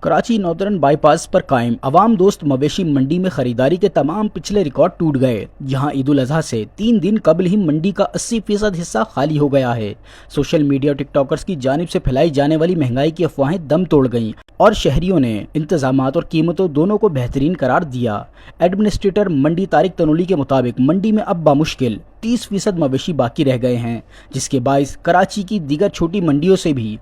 Karachi northern bypass पर कायम अवाम दोस्त मवेशी मंडी में खरीदारी के तमाम पिछले रिकॉर्ड टूट गए। यहां ईद उल अजहा से 3 दिन कबल ही मंडी का 80% हिस्सा खाली हो गया है। सोशल मीडिया और टिकटॉकर्स की जानिब से फैलाई जाने वाली महंगाई की अफवाहें दम तोड़ गईं और शहरियों ने इंतजामात और कीमतों दोनों को बेहतरीन करार दिया। एडमिनिस्ट्रेटर मंडी तारिक तनोली के मुताबिक मंडी में अब बामुश्किल 30% मवेशी बाकी रह गए हैं, जिसके बाइस कराची की दीगर छोटी मंडियों से भी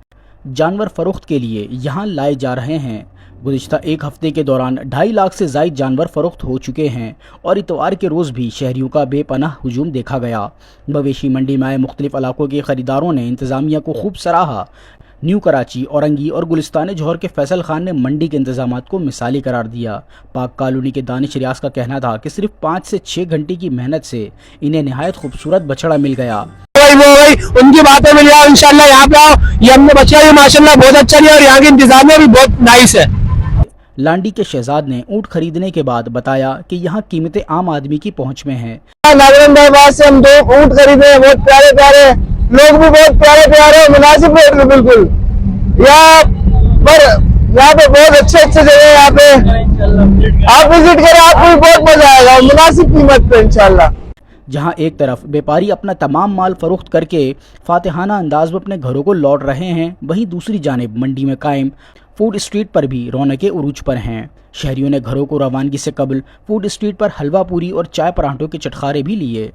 जानवर फरोख्त के लिए यहां लाए जा रहे हैं। गुज़िश्ता एक हफ्ते के दौरान 2.5 लाख से ज़ायद जानवर फरोख्त हो चुके हैं और इतवार के रोज़ भी शहरियों का बेपनाह हुजूम देखा गया। मवेशी मंडी में आए मुख्तलिफ इलाकों के ख़रीदारों ने इंतज़ामिया को खूब सराहा। न्यू कराची, औरंगी और गुलिस्तान जौहर के फैसल खान ने मंडी के इंतजामात को मिसाली करार दिया। पाक कॉलोनी के दानिश रियाज का कहना था कि सिर्फ 5 से 6 घंटे की मेहनत से इन्हें नहायत खूबसूरत बछड़ा मिल गया। उनकी बातें मिल जाओ इंशाल्लाह, यहाँ पे आओ। ये हमने बच्चा भी माशाल्लाह बहुत अच्छा लिया और यहाँ की इंतजामिया भी बहुत नाइस है। लांडी के शहजाद ने ऊँट खरीदने के बाद बताया कि यहाँ कीमतें आम आदमी की पहुँच में हैं। नागरन बाईपास से हम 2 ऊँट खरीदे हैं, बहुत प्यारे प्यारे, लोग भी बहुत प्यारे प्यारे, मुनासिब रेट में बिल्कुल। यहाँ पे बहुत अच्छे जगह है। यहाँ पे आप विजिट करें, आपको भी बहुत मजा आएगा मुनासिब कीमत पे इंशाल्लाह। जहां एक तरफ व्यापारी अपना तमाम माल फरोख्त करके फातिहाना अंदाज में अपने घरों को लौट रहे हैं, वहीं दूसरी जानिब मंडी में कायम फूड स्ट्रीट पर भी रौनकें उरूज पर हैं। शहरियों ने घरों को रवानगी से कबल फूड स्ट्रीट पर हलवा पूरी और चाय परांठों के चटखारे भी लिए।